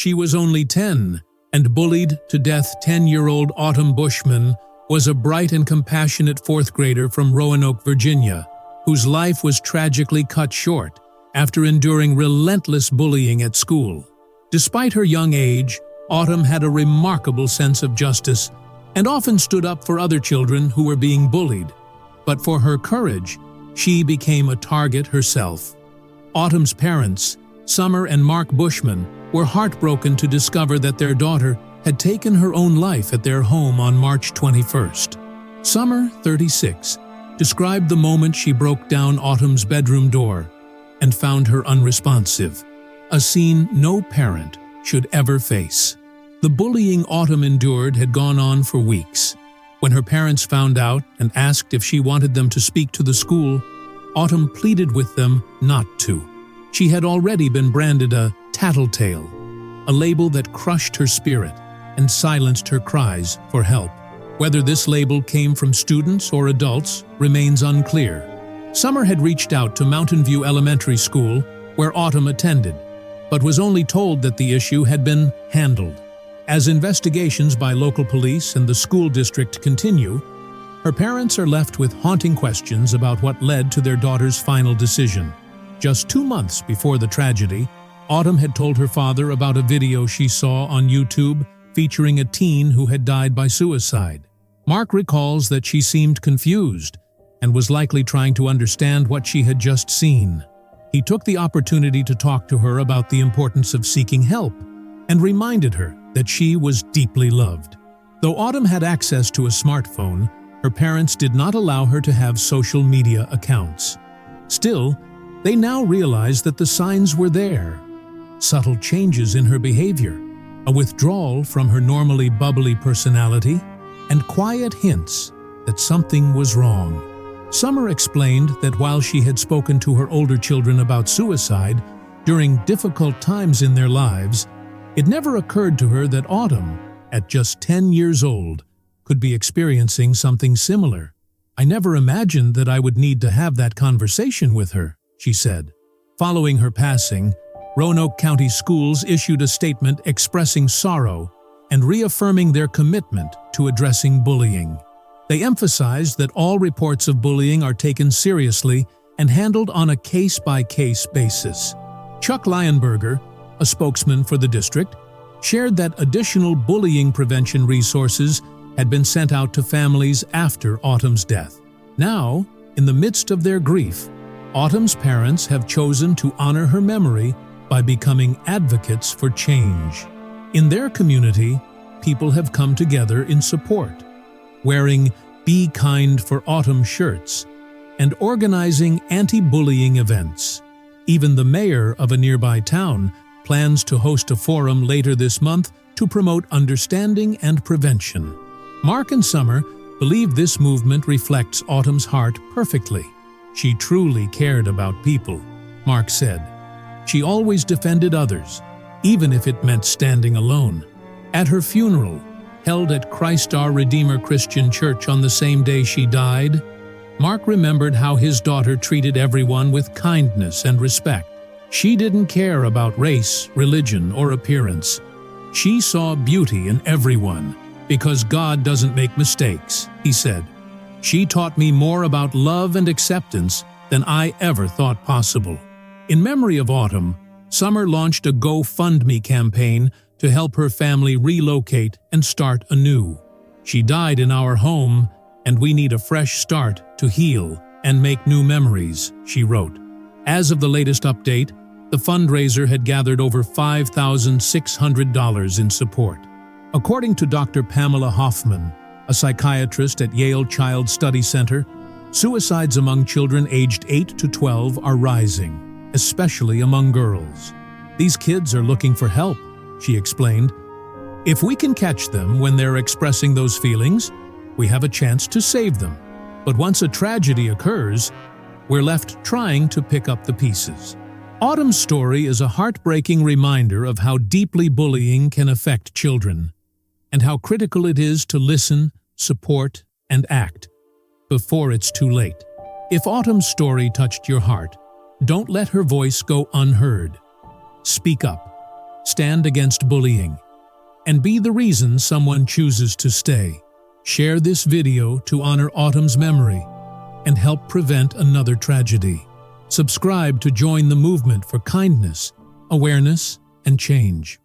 She was only 10, and bullied to death 10-year-old Autumn Bushman was a bright and compassionate fourth grader from Roanoke, Virginia, whose life was tragically cut short after enduring relentless bullying at school. Despite her young age, Autumn had a remarkable sense of justice and often stood up for other children who were being bullied. But for her courage, she became a target herself. Autumn's parents, Summer and Mark Bushman, were heartbroken to discover that their daughter had taken her own life at their home on March 21st. Summer, 36, described the moment she broke down Autumn's bedroom door and found her unresponsive, a scene no parent should ever face. The bullying Autumn endured had gone on for weeks. When her parents found out and asked if she wanted them to speak to the school, Autumn pleaded with them not to. She had already been branded a tattletale, a label that crushed her spirit and silenced her cries for help. Whether this label came from students or adults remains unclear. Summer had reached out to Mountain View Elementary School, where Autumn attended, but was only told that the issue had been handled. As investigations by local police and the school district continue, her parents are left with haunting questions about what led to their daughter's final decision. Just 2 months before the tragedy, Autumn had told her father about a video she saw on YouTube featuring a teen who had died by suicide. Mark recalls that she seemed confused and was likely trying to understand what she had just seen. He took the opportunity to talk to her about the importance of seeking help and reminded her that she was deeply loved. Though Autumn had access to a smartphone, her parents did not allow her to have social media accounts. Still, they now realized that the signs were there. Subtle changes in her behavior, a withdrawal from her normally bubbly personality, and quiet hints that something was wrong. Summer explained that while she had spoken to her older children about suicide during difficult times in their lives, it never occurred to her that Autumn, at just 10 years old, could be experiencing something similar. "I never imagined that I would need to have that conversation with her," she said. Following her passing, Roanoke County Schools issued a statement expressing sorrow and reaffirming their commitment to addressing bullying. They emphasized that all reports of bullying are taken seriously and handled on a case-by-case basis. Chuck Lionberger, a spokesman for the district, shared that additional bullying prevention resources had been sent out to families after Autumn's death. Now, in the midst of their grief, Autumn's parents have chosen to honor her memory by becoming advocates for change. In their community, people have come together in support, wearing "Be Kind for Autumn" shirts and organizing anti-bullying events. Even the mayor of a nearby town plans to host a forum later this month to promote understanding and prevention. Mark and Summer believe this movement reflects Autumn's heart perfectly. "She truly cared about people," Mark said. "She always defended others, even if it meant standing alone." At her funeral, held at Christ Our Redeemer Christian Church on the same day she died, Mark remembered how his daughter treated everyone with kindness and respect. She didn't care about race, religion, or appearance. She saw beauty in everyone, because God doesn't make mistakes, he said. "She taught me more about love and acceptance than I ever thought possible." In memory of Autumn, Summer launched a GoFundMe campaign to help her family relocate and start anew. "She died in our home, and we need a fresh start to heal and make new memories," she wrote. As of the latest update, the fundraiser had gathered over $5,600 in support. According to Dr. Pamela Hoffman, a psychiatrist at Yale Child Study Center, suicides among children aged 8 to 12 are rising, especially among girls. "These kids are looking for help," she explained. "If we can catch them when they're expressing those feelings, we have a chance to save them. But once a tragedy occurs, we're left trying to pick up the pieces." Autumn's story is a heartbreaking reminder of how deeply bullying can affect children, and how critical it is to listen, support, and act before it's too late. If Autumn's story touched your heart, don't let her voice go unheard. Speak up. stand against bullying, and be the reason someone chooses to stay. Share this video to honor Autumn's memory and help prevent another tragedy. Subscribe to join the movement for kindness, awareness, and change.